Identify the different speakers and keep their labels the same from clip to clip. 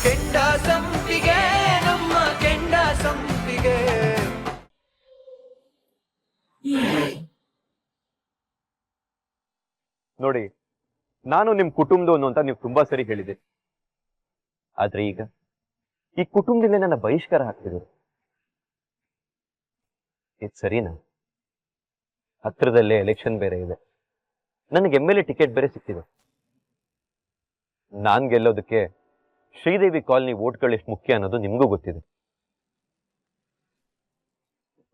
Speaker 1: ಕೆಂಡ ಸಂಪಿಗೆ ನಮ್ಮ ಕೆಂಡ ಸಂಪಿಗೆ.
Speaker 2: ನೋಡಿ, ನಾನು ನಿಮ್ ಕುಟುಂಬದವನು ಅಂತ ನೀವು ತುಂಬಾ ಸರಿ ಹೇಳಿದೆ. ಆದ್ರೆ ಈಗ ಈ ಕುಟುಂಬದಿಂದ ನನ್ನ ಬಹಿಷ್ಕಾರ ಹಾಕ್ತಿದ್ರು. ಇದು ಸರಿನಾ? ಹತ್ರದಲ್ಲೇ ಎಲೆಕ್ಷನ್ ಬೇರೆ ಇದೆ. ನನಗೆ MLA ಟಿಕೆಟ್ ಬೇರೆ ಸಿಕ್ತಿದೆ. ನಾನ್ ಗೆಲ್ಲೋದಕ್ಕೆ ಶ್ರೀದೇವಿ ಕಾಲನಿ ವೋಟ್ಗಳು ಎಷ್ಟು ಮುಖ್ಯ ಅನ್ನೋದು ನಿಮ್ಗೂ ಗೊತ್ತಿದೆ.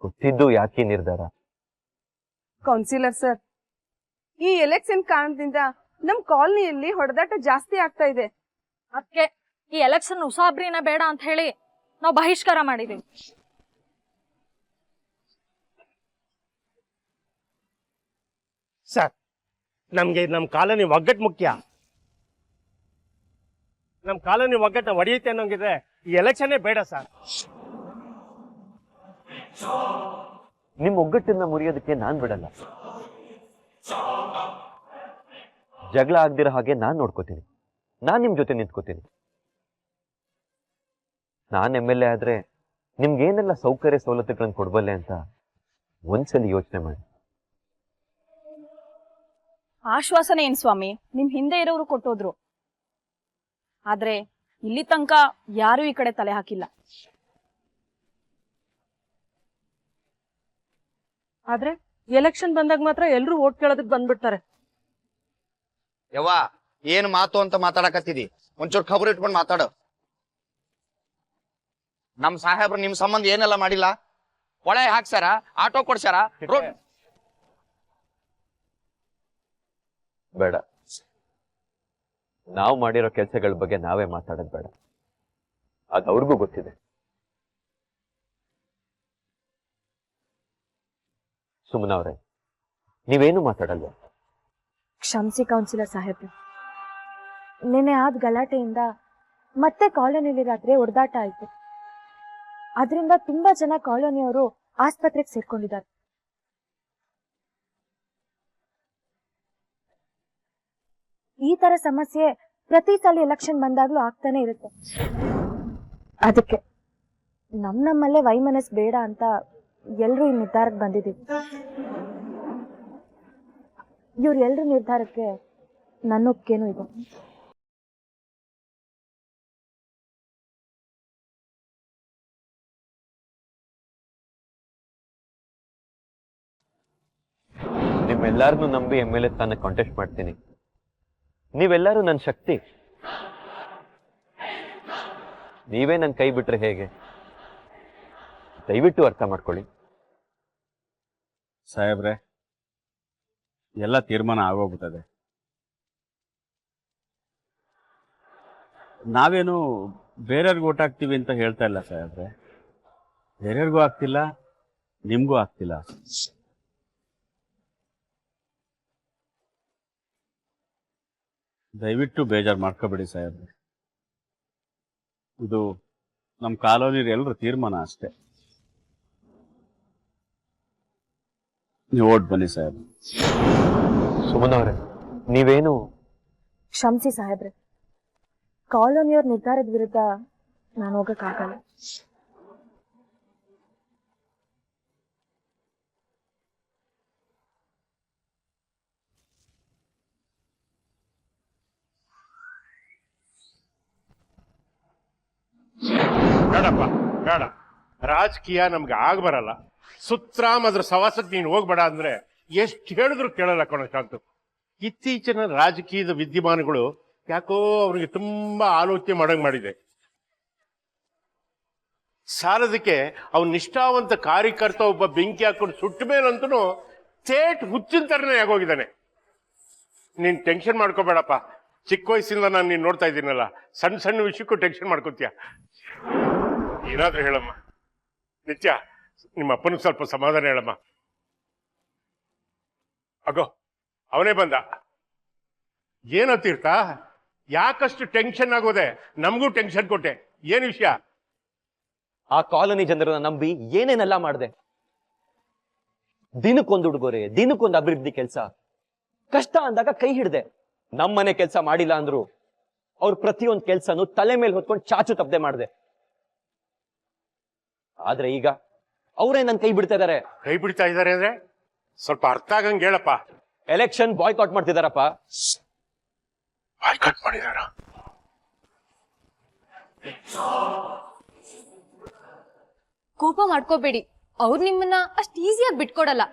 Speaker 2: ಗೊತ್ತಿದ್ದು ಯಾಕೆ ನಿರ್ಧಾರ?
Speaker 3: ಕೌನ್ಸಿಲರ್ ಸರ್, ಈ ಎಲೆಕ್ಷನ್ ಕಾರಣದಿಂದ ನಮ್ ಕಾಲನಿಯಲ್ಲಿ ಹೊಡೆದಾಟ ಜಾಸ್ತಿ ಆಗ್ತಾ ಇದೆ.
Speaker 4: ಅದಕ್ಕೆ ಈ ಎಲೆಕ್ಷನ್ ಉಸಾಬ್ರಿನ ಬೇಡ ಅಂತ ಹೇಳಿ ನಾವು ಬಹಿಷ್ಕಾರ ಮಾಡಿದೀವಿ.
Speaker 5: ಸರ್, ನಮ್ಗೆ ನಮ್ ಕಾಲೋನಿ ಒಗ್ಗಟ್ಟು ಮುಖ್ಯ. ನಮ್ ಕಾಲೋನಿ ಒಗ್ಗಟ್ಟ ಒಡೆಯುತ್ತೆ ಅನ್ನೋಂಗಿದ್ರೆ ಈ ಎಲೆಕ್ಷನ್ನೇ ಬೇಡ ಸರ್.
Speaker 2: ನಿಮ್ ಒಗ್ಗಟ್ಟನ್ನ ಮುರಿಯೋದಕ್ಕೆ ನಾನ್ ಬಿಡಲ್ಲ. ಜಗಳ ಆಗ್ದಿರೋ ಹಾಗೆ ನಾನ್ ನೋಡ್ಕೋತೀನಿ. ನಾನ್ ನಿಮ್ ಜೊತೆ ನಿಂತ್ಕೋತೀನಿ. ನಾನ್ MLA ಆದ್ರೆ ನಿಮ್ಗೇನೆಲ್ಲ ಸೌಕರ್ಯ ಸವಲತ್ತುಗಳನ್ನ ಕೊಡ್ಬಲ್ಲೆ ಅಂತ ಒಂದ್ಸಲಿ ಯೋಚನೆ ಮಾಡಿ.
Speaker 4: ಆಶ್ವಾಸನೆ ಏನ್ ಸ್ವಾಮಿ, ನಿಮ್ ಹಿಂದೆ ಇರೋರು ಕೊಟ್ಟೋದ್ರು. ಆದ್ರೆ ಇಲ್ಲಿ ತನಕ ಯಾರು ಈ ಕಡೆ ತಲೆ ಹಾಕಿಲ್ಲ.
Speaker 3: ಆದ್ರೆ ಎಲೆಕ್ಷನ್ ಬಂದಾಗ ಮಾತ್ರ ಎಲ್ರು ವೋಟ್ ಕೇಳೋದಕ್ ಬಂದ್ಬಿಡ್ತಾರೆ.
Speaker 6: ಯವ್ವ, ಏನ್ ಮಾತು ಅಂತ ಮಾತಾಡಕತ್ತಿದಿ? ಒಂಚೂರು ಖಬರ್ ಇಟ್ಕೊಂಡು ಮಾತಾಡು. ನಮ್ ಸಾಹೇಬ್ರು ನಿಮ್ ಸಂಬಂಧ ಏನೆಲ್ಲ ಮಾಡಿಲ್ಲ? ಕೊಳೆ ಹಾಕ್ಸಾರ, ಆಟೋ ಕೊಡ್ಸಾರ, ರೋಡ್.
Speaker 2: ಬೇಡ, ನಾವು ಮಾಡಿರೋ ಕೆಲಸಗಳ ಬಗ್ಗೆ ನಾವೇ ಮಾತಾಡೋದು ಬೇಡ. ಅದು ಅವ್ರಿಗೂ ಗೊತ್ತಿದೆ. ಸುಮನ ಅವ್ರೆ, ನೀವೇನು ಮಾತಾಡಲ್ವ?
Speaker 7: ಕ್ಷಮಿಸಿ ಕೌನ್ಸಿಲರ್ ಸಾಹೇಬ್ರೆ, ನಿನ್ನೆ ಆದ ಗಲಾಟೆಯಿಂದ ಮತ್ತೆ ಕಾಲೋನಿಲಿ ರಾತ್ರಿ ಹೊಡೆದಾಟ ಆಯ್ತು. ಅದರಿಂದ ತುಂಬಾ ಜನ ಕಾಲೋನಿಯವರು ಆಸ್ಪತ್ರೆಗೆ ಸೇರ್ಕೊಂಡಿದ್ದಾರೆ. ಈ ತರ ಸಮಸ್ಯೆ ಪ್ರತಿ ಸಲ ಎಲೆಕ್ಷನ್ ಬಂದಾಗ್ಲೂ ಆಗ್ತಾನೆ ಇರುತ್ತೆ. ಅದಕ್ಕೆ ನಮ್ಮಲ್ಲೇ ವೈಮನಸ್ ಬೇಡ ಅಂತ ಎಲ್ರೂ ಈ ನಿರ್ಧಾರಕ್ಕೆ ಬಂದಿದ್ದೀವಿ. ಇವ್ರೆಲ್ರ ನಿರ್ಧಾರಕ್ಕೆ ನನ್ನ ಒಪ್ಪಿಗೆನೂ ಇದೆ.
Speaker 2: ನಿಮ್ಮೆಲ್ಲಾರನ್ನೂ ನಂಬಿ MLA ಸ್ಥಾನ ಕಾಂಟೆಸ್ಟ್ ಮಾಡ್ತೀನಿ. ನೀವೆಲ್ಲರೂ ನನ್ನ ಶಕ್ತಿ. ನೀವೇ ನನ್ನ ಕೈ ಬಿಟ್ರೆ ಹೇಗೆ? ದಯವಿಟ್ಟು ಅರ್ಥ ಮಾಡ್ಕೊಳ್ಳಿ.
Speaker 8: ಸಾಹೇಬ್ರೆ, ಎಲ್ಲ ತೀರ್ಮಾನ ಆಗೋಗ್ಬಿಟ್ಟದೆ. ನಾವೇನು ಬೇರೆಯವ್ರಿಗೆ ಓಟ್ ಹಾಕ್ತೀವಿ ಅಂತ ಹೇಳ್ತಾ ಇಲ್ಲ ಸಾಹೇಬ್ರೆ. ಬೇರೆಯವ್ರಿಗೂ ಆಗ್ತಿಲ್ಲ, ನಿಮ್ಗೂ ಆಗ್ತಿಲ್ಲ. ದಯವಿಟ್ಟು ಬೇಜಾರು ಮಾಡ್ಕೋಬೇಡಿ ಸಾಹೇಬ್ರೆ. ಇದು ನಮ್ಮ ಕಾಲೋನಿ ಎಲ್ಲರ ತೀರ್ಮಾನ ಅಷ್ಟೇ. ನೀವು ಓಟ್ ಬನ್ನಿ ಸಾಹೇಬ್.
Speaker 2: ಸುಮನ್ ಅವರೇ, ನೀವೇನು?
Speaker 7: ಕ್ಷಮಿಸಿ ಸಾಹೇಬ್ರೆ, ಕಾಲೋನಿಯವ್ರ ನಿರ್ಧಾರದ ವಿರುದ್ಧ ನಾನು ಹೋಗಕ್ಕಾಗಲ್ಲ.
Speaker 5: ಬೇಡಪ್ಪ, ಬೇಡ. ರಾಜಕೀಯ ನಮ್ಗೆ ಆಗ ಬರಲ್ಲ. ಸುತ್ತರಾಮ್ ಅದ್ರ ಸವಾಸಕ್ಕೆ ನೀನು ಹೋಗ್ಬೇಡ ಅಂದ್ರೆ ಎಷ್ಟು ಹೇಳಿದ್ರು ಕೇಳಲ್ಲ ಕಣೋ ಶಾಂತು. ಇತ್ತೀಚಿನ ರಾಜಕೀಯದ ವಿದ್ಯಮಾನಗಳು ಯಾಕೋ ಅವ್ರಿಗೆ ತುಂಬಾ ಆಲೋಚನೆ ಮಾಡಂಗ್ ಮಾಡಿದೆ. ಸಾಲದಕ್ಕೆ ಅವ್ನ ನಿಷ್ಠಾವಂತ ಕಾರ್ಯಕರ್ತ ಒಬ್ಬ ಬೆಂಕಿ ಹಾಕೊಂಡು ಸುಟ್ಟ ಮೇಲಂತೂ ಥೇಟ್ ಹುಚ್ಚಿನ ತರನೇ ಆಗೋಗಿದ್ದಾನೆ. ನೀನ್ ಟೆನ್ಷನ್ ಮಾಡ್ಕೋಬೇಡಪ್ಪ. ಚಿಕ್ಕ ವಯಸ್ಸಿಂದ ನಾನು ನೀನ್ ನೋಡ್ತಾ ಇದ್ದೀನಲ್ಲ, ಸಣ್ಣ ಸಣ್ಣ ವಿಷಯಕ್ಕೂ ಟೆನ್ಷನ್ ಮಾಡ್ಕೋತೀಯ. ಏನಾದ್ರೂ ಹೇಳಮ್ಮ. ನಿತ್ಯ, ನಿಮ್ಮ ಅಪ್ಪನಿಗೆ ಸ್ವಲ್ಪ ಸಮಾಧಾನ ಹೇಳಮ್ಮ. ಅಗೋ, ಅವನೇ ಬಂದ. ಏನೋ ತೀರ್ಥ, ಯಾಕಷ್ಟು ಟೆನ್ಷನ್ ಆಗೋದೆ? ನಮಗೂ ಟೆನ್ಷನ್ ಕೊಟ್ಟೆ. ಏನ್ ವಿಷಯ?
Speaker 2: ಆ ಕಾಲೋನಿ ಜನರನ್ನ ನಂಬಿ ಏನೇನೆಲ್ಲ ಮಾಡಿದೆ. ದಿನಕ್ಕೊಂದು ಉಡುಗೊರೆ, ದಿನಕ್ಕೊಂದು ಅಭಿವೃದ್ಧಿ ಕೆಲಸ. ಕಷ್ಟ ಅಂದಾಗ ಕೈ ಹಿಡ್ದೆ. ನಮ್ಮನೆ ಕೆಲಸ ಮಾಡಿಲ್ಲ ಅಂದ್ರು ಅವ್ರ ಪ್ರತಿಯೊಂದು ಕೆಲ್ಸನೂ ತಲೆ ಮೇಲೆ ಹೊತ್ಕೊಂಡು ಚಾಚು ತಪ್ಪದೆ ಮಾಡಿದೆ. ಆದ್ರೆ ಈಗ ಅವರೇ ನನ್ ಕೈ ಬಿಡ್ತಾ ಇದಾರೆ.
Speaker 5: ಕೈ ಬಿಡ್ತಾ ಇದಾರೆ ಅಂದ್ರೆ ಸ್ವಲ್ಪ ಅರ್ಥ ಆಗಂಗ್ ಹೇಳಪ್ಪ.
Speaker 2: Election boycott ಮಾಡ್ತಿದಾರಪ್ಪ.
Speaker 5: ಬಾಯ್ಕಾಟ್ ಮಾಡಿದಾರ?
Speaker 9: ಕೋಪ ಮಾಡ್ಕೋಬೇಡಿ, ಅವ್ರು ನಿಮ್ಮನ್ನ ಅಷ್ಟ್ ಈಸಿಯಾಗಿ ಬಿಟ್ಕೊಡಲ್ಲ.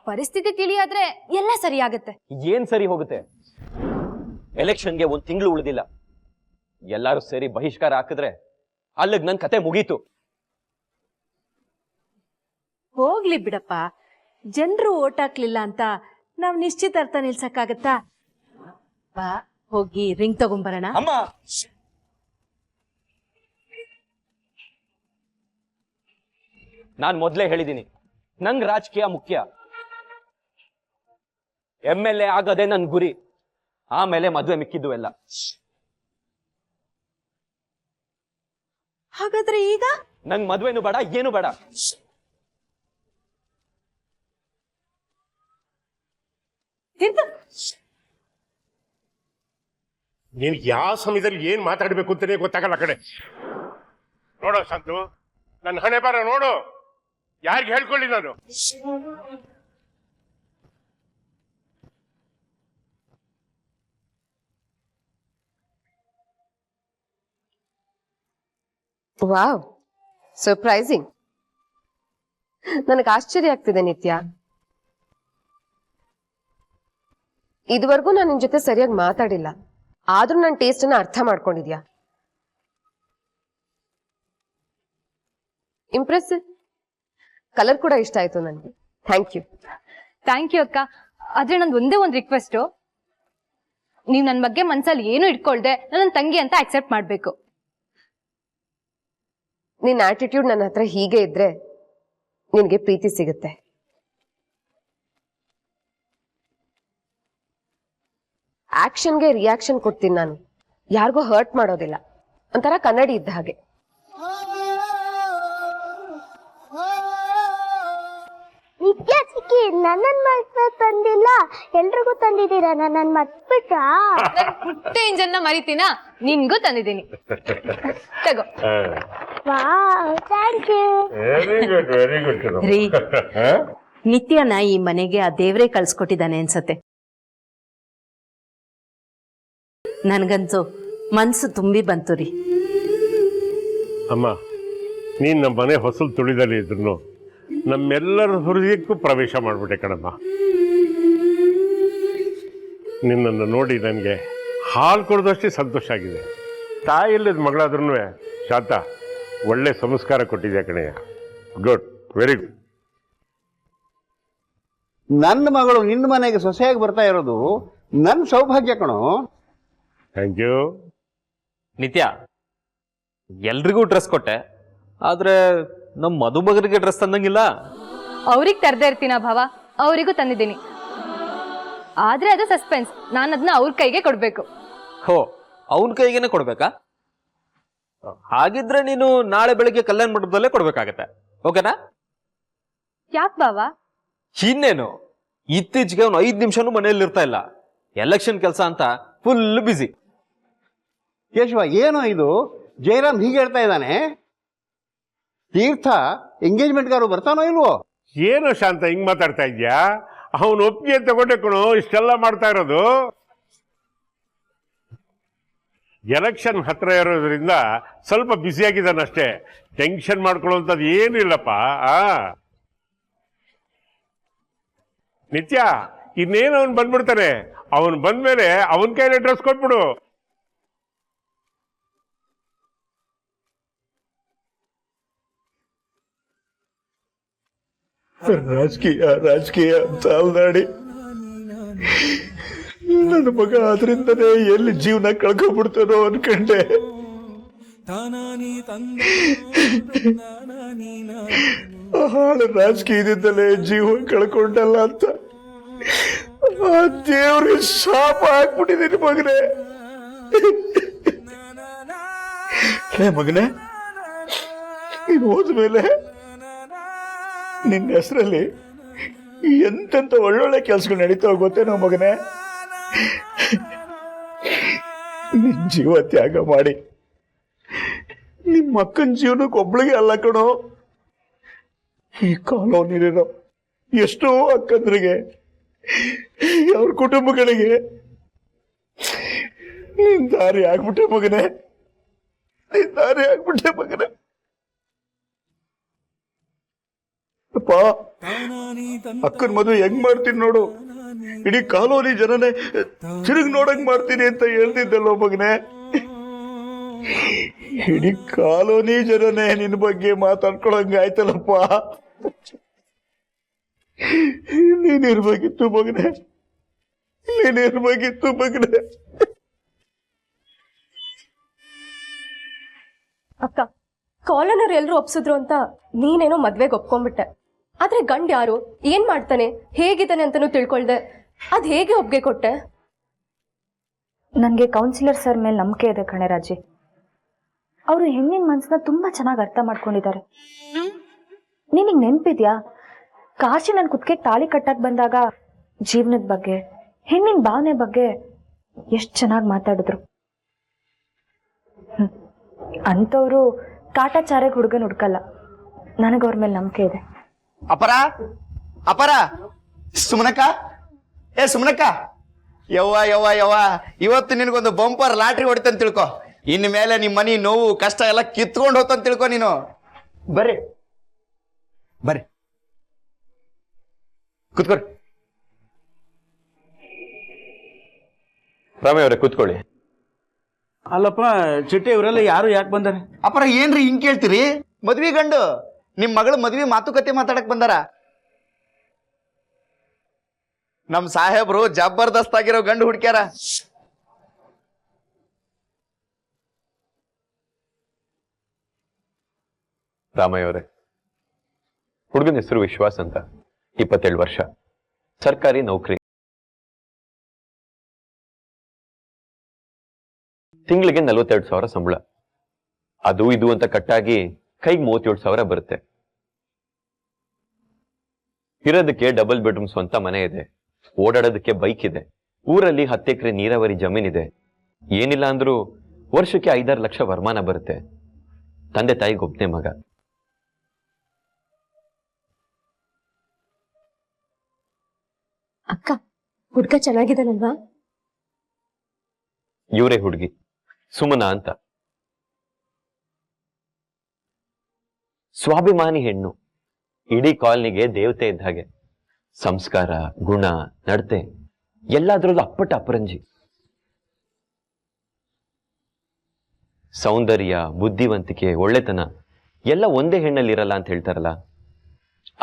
Speaker 9: ಪರಿಸ್ಥಿತಿ ತಿಳಿಯಾದ್ರೆ ಎಲ್ಲ ಸರಿಯಾಗತ್ತೆ.
Speaker 2: ಏನ್ ಸರಿ ಹೋಗುತ್ತೆ? ಎಲೆಕ್ಷನ್ಗೆ 1 ತಿಂಗಳು ಉಳಿದಿಲ್ಲ. ಎಲ್ಲಾರು ಸೇರಿ ಬಹಿಷ್ಕಾರ ಹಾಕಿದ್ರೆ ಅಲ್ಲಿಗ್ ನನ್ ಕತೆ ಮುಗೀತು.
Speaker 10: ಹೋಗ್ಲಿ ಬಿಡಪ್ಪ, ಜನರು ಓಟ್ ಹಾಕ್ಲಿಲ್ಲ ಅಂತ ನಾವ್ ನಿಶ್ಚಿತಾರ್ಥ ನಿಲ್ಸಕ್ಕಾಗತ್ತಾ? ಬಾ ಹೋಗಿ ರಿಂಗ್ ತಗೊಂಬರೋಣ.
Speaker 2: ಅಮ್ಮ, ನಾನ್ ಮೊದ್ಲೇ ಹೇಳಿದೀನಿ, ನಂಗ್ ರಾಜಕೀಯ ಮುಖ್ಯ. MLA ಆಗದೆ ನನ್ ಗುರಿ. ಆಮೇಲೆ ಮದ್ವೆ ಮಿಕ್ಕಿದ್ದು ಎಲ್ಲ.
Speaker 10: ಹಾಗಾದ್ರೆ ಈಗ
Speaker 2: ನಂಗ್ ಮದ್ವೆನು ಬೇಡ, ಏನು ಬೇಡ.
Speaker 5: ನೀನ್ ಯಾವ ಸಮಯದಲ್ಲಿ ಏನ್ ಮಾತಾಡ್ಬೇಕು ಅಂತಾನೆ ಗೊತ್ತಾಗಲ್ಲ ಕಡೆ. ನೋಡೋ ಸಂತು, ನನ್ನ ಹಣೆ ಬರ ನೋಡು. ಯಾರಿಗೆ ಹೇಳ್ಕೊಳ್ಳಿ ನಾನು?
Speaker 11: Wow, surprising. ನನಗೆ ಆಶ್ಚರ್ಯ ಆಗ್ತಿದೆ ನಿತ್ಯ. ಇದುವರೆಗೂ ನಾನು ನಿನ್ ಜೊತೆ ಸರಿಯಾಗಿ ಮಾತಾಡಿಲ್ಲ, ಆದ್ರೂ ನನ್ನ ಟೇಸ್ಟ್ ಅನ್ನ ಅರ್ಥ ಮಾಡ್ಕೊಂಡಿದ್ಯಾ. ಇಂಪ್ರೆಸಿವ್. ಕಲರ್ ಕೂಡ ಇಷ್ಟ ಆಯ್ತು ನನಗೆ. Thank you.
Speaker 9: ಥ್ಯಾಂಕ್ ಯು ಅಕ್ಕ. ಆದ್ರೆ ನಂದು ಒಂದೇ ಒಂದು ರಿಕ್ವೆಸ್ಟು, ನೀವ್ ನನ್ ಬಗ್ಗೆ ಮನ್ಸಲ್ಲಿ ಏನು ಇಟ್ಕೊಳ್ದೆ ನನ್ನ ತಂಗಿ ಅಂತ ಅಕ್ಸೆಪ್ಟ್ ಮಾಡ್ಬೇಕು.
Speaker 11: ನಿನ್ನ ಆಟಿಟ್ಯೂಡ್ ನನ್ನ ಹತ್ರ ಹೀಗೆ ಇದ್ರೆ ನಿನಗೆ ಪ್ರೀತಿ ಸಿಗುತ್ತೆ. ಆಕ್ಷನ್ಗೆ ರಿಯಾಕ್ಷನ್ ಕೊಡ್ತೀನಿ ನಾನು, ಯಾರಿಗೂ ಹರ್ಟ್ ಮಾಡೋದಿಲ್ಲ. ಒಂಥರ ಕನ್ನಡಿ ಇದ್ದ ಹಾಗೆ.
Speaker 7: ನಿತ್ಯ ಚಿಕ್ಕಿ, ನನ್ನನ್ ಮರ್ತ ತಂದಿಲ್ಲ, ಎಲ್ರಿಗೂ ತಂದಿದ್ದೀರಾ? ನನ್ನ ಮರ್ತ್ಬಿಟ್ಟ?
Speaker 9: ಪುಟ್ಟ ಇಂಜನ್ನ ಮರಿತೀನ, ನಿನ್ಗೂ ತಂದಿದ್ದೀನಿ. ತಗೋ.
Speaker 7: Wow, thank you.
Speaker 5: Very good, very good.
Speaker 10: ರೀ, ನಿತ್ಯನ ಈ ಮನೆಗೆ ಆ ದೇವ್ರೇ ಕಳ್ಸ್ಕೊಟ್ಟಿದ್ದಾನೆ ಅನ್ಸತ್ತೆ. ನನ್ಗಂತೂ ಮನ್ಸು ತುಂಬಿ ಬಂತು ರೀ.
Speaker 5: ಅಮ್ಮ, ನೀನ್ ನಮ್ಮ ಮನೆ ಹೊಸಲು ತುಳಿದಲ್ಲಿ ಇದ್ರು ನಮ್ಮೆಲ್ಲರ ಹೃದಯಕ್ಕೂ ಪ್ರವೇಶ ಮಾಡ್ಬಿಟ್ಟೆ ಕಣಮ್ಮ. ನಿನ್ನನ್ನು ನೋಡಿ ನನಗೆ ಹಾಲು ಕೊಡೋದಷ್ಟೇ ಸಂತೋಷ ಆಗಿದೆ. ತಾಯಿಲ್ಲದ ಮಗಳಾದ್ರೂ ಶಾಂತ ಒಳ್ಳೆ ಸಂಸ್ಕಾರ ಕೊಟ್ಟಿದ್ಯಾ ಕಣಯ್ಯ. Good, very good.
Speaker 8: ನನ್ನ ಮಗಳು ನಿನ್ನ ಮನೆಗೆ ಸೊಸೆಯಾಗಿ ಬರ್ತಾ ಇರೋದು ನನ್ನ ಸೌಭಾಗ್ಯ ಕಣೋ.
Speaker 5: Thank you.
Speaker 12: ನಿತ್ಯ, ಎಲ್ರಿಗೂ ಡ್ರೆಸ್ ಕೊಟ್ಟೆ, ಆದ್ರೆ ನಮ್ಮ ಮದುಮಗನಿಗೆ ಡ್ರೆಸ್ ತಂದಂಗಿಲ್ಲ.
Speaker 9: ಅವ್ರಿಗೆ ತರದೇ ಇರ್ತೀನ ಭಾವ, ಅವರಿಗೂ ತಂದಿದ್ದೀನಿ. ಆದ್ರೆ ಅದು ಸಸ್ಪೆನ್ಸ್, ನಾನು ಅದನ್ನ ಅವ್ರ ಕೈಗೆ ಕೊಡ್ಬೇಕು.
Speaker 12: ಹೋ, ಅವನ ಕೈಗೇನೆ ಕೊಡ್ಬೇಕಾ? ಹಾಗಿದ್ರೆ ನೀನು ನಾಳೆ ಬೆಳಿಗ್ಗೆ ಕಲ್ಯಾಣ ಮಂಟಪದಲ್ಲೇ ಕೊಡ್ಬೇಕಾಗತ್ತೆ. ಓಕೆನಾ?
Speaker 9: ಯಾಕೆ ಭಾವ?
Speaker 12: ಇನ್ನೇನು, ಇತ್ತೀಚೆಗೆ ಅವ್ನು 5 ನಿಮಿಷನೂ ಮನೆಯಲ್ಲಿ ಇರ್ತಾ ಇಲ್ಲ. ಎಲೆಕ್ಷನ್ ಕೆಲಸ ಅಂತ ಫುಲ್ ಬಿಸಿ.
Speaker 8: ಕೇಶವ, ಏನೋ ಇದು? ಜಯರಾಮ್ ಹೀಗೆ ಹೇಳ್ತಾ ಇದ್ದಾನೆ. ತೀರ್ಥ ಎಂಗೇಜ್ಮೆಂಟ್ಗಾರು ಬರ್ತಾನೋ ಇಲ್ವೋ?
Speaker 5: ಏನು ಶಾಂತ ಹಿಂಗ್ ಮಾತಾಡ್ತಾ ಇದ್ಯಾ? ಅವನು ಒಪ್ಪಿಗೆ ತಗೊಂಡೆ ಕಣೋ ಇಷ್ಟೆಲ್ಲ ಮಾಡ್ತಾ ಇರೋದು. ಎಲೆಕ್ಷನ್ ಹತ್ರ ಇರೋದ್ರಿಂದ ಸ್ವಲ್ಪ ಬ್ಯುಸಿಯಾಗಿದ್ದಾನಷ್ಟೇ. ಟೆನ್ಷನ್ ಮಾಡ್ಕೊಳ್ಳೋಂಥದ್ದು ಏನು ಇಲ್ಲಪ್ಪ. ನಿತ್ಯ, ಇನ್ನೇನು ಅವನು ಬಂದ್ಬಿಡ್ತಾನೆ. ಅವನು ಬಂದ್ಮೇಲೆ ಅವನ ಕೈಲೇ ಡ್ರೆಸ್ ಕೊಟ್ಬಿಡು.
Speaker 13: ರಾಜಕೀಯ ಅಂತ ಅಲ್ದಾಡಿ ನನ್ನ ಮಗ ಅದರಿಂದನೇ ಎಲ್ಲಿ ಜೀವನ ಕಳ್ಕೊಂಡ್ಬಿಡ್ತಾನೋ ಅನ್ಕಂಡೆ. ಹಾಳು ರಾಜಕೀಯದಿಂದಲೇ ಜೀವ ಕಳ್ಕೊಂಡಲ್ಲ ಅಂತ ಆ ದೇವ್ರಿಗೆ ಶಾಪ ಹಾಕ್ಬಿಟ್ಟಿದ್ದೀನಿ ಮಗನೇ. ಮಗನೇ, ನೀನು ಹೋದ್ಮೇಲೆ ನಿನ್ನ ಹೆಸರಲ್ಲಿ ಎಂತೆಂತ ಒಳ್ಳೊಳ್ಳೆ ಕೆಲಸಗಳು ನಡೀತಾವ ಗೊತ್ತೇನೋ ಮಗನೇ. ನಿನ್ ಜೀವ ತ್ಯಾಗ ಮಾಡಿ ನಿಮ್ಮ ಅಕ್ಕನ ಜೀವನಕ್ಕೆ ಒಬ್ಳಿಗೆ ಅಲ್ಲ ಕಣೋ, ಈ ಕಾಲೋನಿಲಿರೋ ಎಷ್ಟೋ ಅಕ್ಕಂದ್ರಿಗೆ, ಅವ್ರ ಕುಟುಂಬಗಳಿಗೆ ನಿನ್ ದಾರಿ ಆಗ್ಬಿಟ್ಟೆ ಮಗನೇ, ನಿನ್ ದಾರಿ ಆಗ್ಬಿಟ್ಟೆ ಮಗನೇ. ಅಪ್ಪ, ಅಕ್ಕನ ಮದುವೆ ಹೆಂಗ್ ಮಾಡ್ತೀನಿ ನೋಡು, ಇಡೀ ಕಾಲೋನಿ ಜನನೇ ತಿರುಗಿ ನೋಡಂಗ್ ಮಾಡ್ತೀನಿ ಅಂತ ಹೇಳ್ತಿದ್ದಲ್ಲೋ ಮಗನೇ. ಇಡೀ ಕಾಲೋನಿ ಜನನೇ ನಿನ್ ಬಗ್ಗೆ ಮಾತಾಡ್ಕೊಳಂಗ ಆಯ್ತಲ್ಲಪ್ಪ. ನೀನಿರ್ಬೇಕಿತ್ತು ಮಗನೇ, ನೀನಿರ್ಬೇಕಿತ್ತು ಮಗನೇ.
Speaker 11: ಅಕ್ಕ, ಕಾಲೋನರ್ ಎಲ್ರು ಒಪ್ಸಿದ್ರು ಅಂತ ನೀನೇನೋ ಮದ್ವೆಗೆ ಒಪ್ಕೊಂಡ್ಬಿಟ್ಟೆ. ಆದ್ರೆ ಗಂಡ್ ಯಾರು, ಏನ್ ಮಾಡ್ತಾನೆ, ಹೇಗಿದ್ದಾನೆ ಅಂತಾನೂ ತಿಳ್ಕೊಳ್ದೆ ಅದ್ ಹೇಗೆ ಒಪ್ಗೆ ಕೊಟ್ಟೆ?
Speaker 7: ನನಗೆ ಕೌನ್ಸಿಲರ್ ಸರ್ ಮೇಲೆ ನಂಬಿಕೆ ಇದೆ ಕಣೆ ರಾಜಿ. ಅವರು ಹೆಣ್ಣಿನ ಮನಸ್ಸನ್ನ ತುಂಬಾ ಚೆನ್ನಾಗಿ ಅರ್ಥ ಮಾಡ್ಕೊಂಡಿದ್ದಾರೆ. ನಿನಗೆ ನೆನ್ಪಿದ್ಯಾ, ಕಾಶಿ ನನ್ ಕುತ್ತಿಗೆ ತಾಳಿ ಕಟ್ಟಕ್ ಬಂದಾಗ ಜೀವನದ ಬಗ್ಗೆ, ಹೆಣ್ಣಿನ ಭಾವನೆ ಬಗ್ಗೆ ಎಷ್ಟು ಚೆನ್ನಾಗಿ ಮಾತಾಡಿದ್ರು. ಅಂಥವ್ರು ಕಾಟಾಚಾರಕ್ಕೆ ಹುಡುಗನ ಹುಡ್ಕಲ್ಲ. ನನಗವ್ರ ಮೇಲೆ ನಂಬಿಕೆ ಇದೆ.
Speaker 6: ಅಪರ ಅಪರ ಸುಮನಕ್ಕ, ಏ ಸುಮನಕ್ಕ, ಯವ್ವ ಯವ್ವ ಯವ್ವ, ಇವತ್ತು ನಿನಗೊಂದು ಬಂಪರ್ ಲಾಟ್ರಿ ಹೊಡಿತಂತ ತಿಳ್ಕೊ. ಇನ್ ಮೇಲೆ ನಿಮ್ಮ ಮನಿ ನೋವು ಕಷ್ಟ ಎಲ್ಲ ಕಿತ್ಕೊಂಡು ಹೋತಂತ ತಿಳ್ಕೊ ನೀನು. ಬರ್ರಿ ಬರ್ರಿ
Speaker 2: ಕೂತ್ಕೊಳ್ರಿ. ರಾಮಯ್ಯ ಅವರೇ ಕೂತ್ಕೊಳ್ಳಿ.
Speaker 8: ಅಲ್ಲಪ್ಪ ಚಿಟ್ಟೆ, ಇವರೆಲ್ಲ ಯಾರು ಯಾಕೆ ಬಂದಾರೆ?
Speaker 6: ಅಪರ ಏನ್ರಿ ಹಿಂಗ್ ಕೇಳ್ತೀರಿ? ಮದ್ವಿ ಗಂಡು ನಿಮ್ ಮಗಳು ಮದ್ವಿ ಮಾತುಕತೆ ಮಾತಾಡಕ್ ಬಂದಾರ. ನಮ್ ಸಾಹೇಬ್ರು ಜಬರ್ದಸ್ತ್ ಆಗಿರೋ ಗಂಡು ಹುಡ್ಕ್ಯಾರ.
Speaker 2: ರಾಮಯ್ಯ ಅವರೇ, ಹುಡುಗನ ಹೆಸರು ವಿಶ್ವಾಸ್ ಅಂತ, 27 ವರ್ಷ, ಸರ್ಕಾರಿ ನೌಕರಿ, ತಿಂಗಳಿಗೆ 42,000 ಸಂಬಳ. ಅದು ಇದು ಅಂತ ಕಟ್ಟಾಗಿ ಕೈಗೆ 37,000 ಬರುತ್ತೆ. ಇರೋದಕ್ಕೆ ಡಬಲ್ ಬೆಡ್ರೂಮ್ ಸ್ವಂತ ಮನೆ ಇದೆ, ಓಡಾಡೋದಕ್ಕೆ ಬೈಕ್ ಇದೆ, ಊರಲ್ಲಿ 10 ಎಕರೆ ನೀರಾವರಿ ಜಮೀನಿದೆ. ಏನಿಲ್ಲ ಅಂದ್ರೂ ವರ್ಷಕ್ಕೆ 5-6 ಲಕ್ಷ ವರಮಾನ ಬರುತ್ತೆ. ತಂದೆ ತಾಯಿಗೆ ಒಬ್ಬನೇ ಮಗ.
Speaker 11: ಅಕ್ಕ, ಹುಡ್ಗ ಚೆನ್ನಾಗಿದ್ದಾನಲ್ವಾ?
Speaker 2: ಇವರೇ ಹುಡುಗಿ, ಸುಮನಾ ಅಂತ. ಸ್ವಾಭಿಮಾನಿ ಹೆಣ್ಣು, ಇಡೀ ಕಾಲನಿಗೆ ದೇವತೆ ಇದ್ದ ಹಾಗೆ. ಸಂಸ್ಕಾರ, ಗುಣ, ನಡತೆ ಎಲ್ಲಾದ್ರಲ್ಲೂ ಅಪ್ಪಟ ಅಪರಂಜಿ. ಸೌಂದರ್ಯ, ಬುದ್ಧಿವಂತಿಕೆ, ಒಳ್ಳೆತನ ಎಲ್ಲ ಒಂದೇ ಹೆಣ್ಣಲ್ಲಿ ಇರಲ್ಲ ಅಂತ ಹೇಳ್ತಾರಲ್ಲ,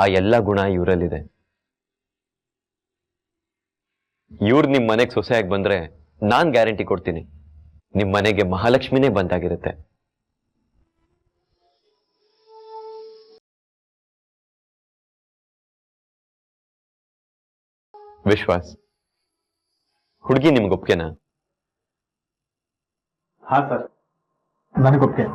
Speaker 2: ಆ ಎಲ್ಲ ಗುಣ ಇವರಲ್ಲಿದೆ. ಇವ್ರು ನಿಮ್ ಮನೆಗೆ ಸೊಸೆಯಾಗಿ ಬಂದ್ರೆ ನಾನ್ ಗ್ಯಾರಂಟಿ ಕೊಡ್ತೀನಿ, ನಿಮ್ ಮನೆಗೆ ಮಹಾಲಕ್ಷ್ಮಿನೇ ಬಂದಾಗಿರುತ್ತೆ. ವಿಶ್ವಾಸ್, ಹುಡುಗಿ ನಿಮ್ಗೊಪ್ಕೆನಾ?
Speaker 13: ಹಾ ಸರ್, ನನಗೊಪ್ಕೆ.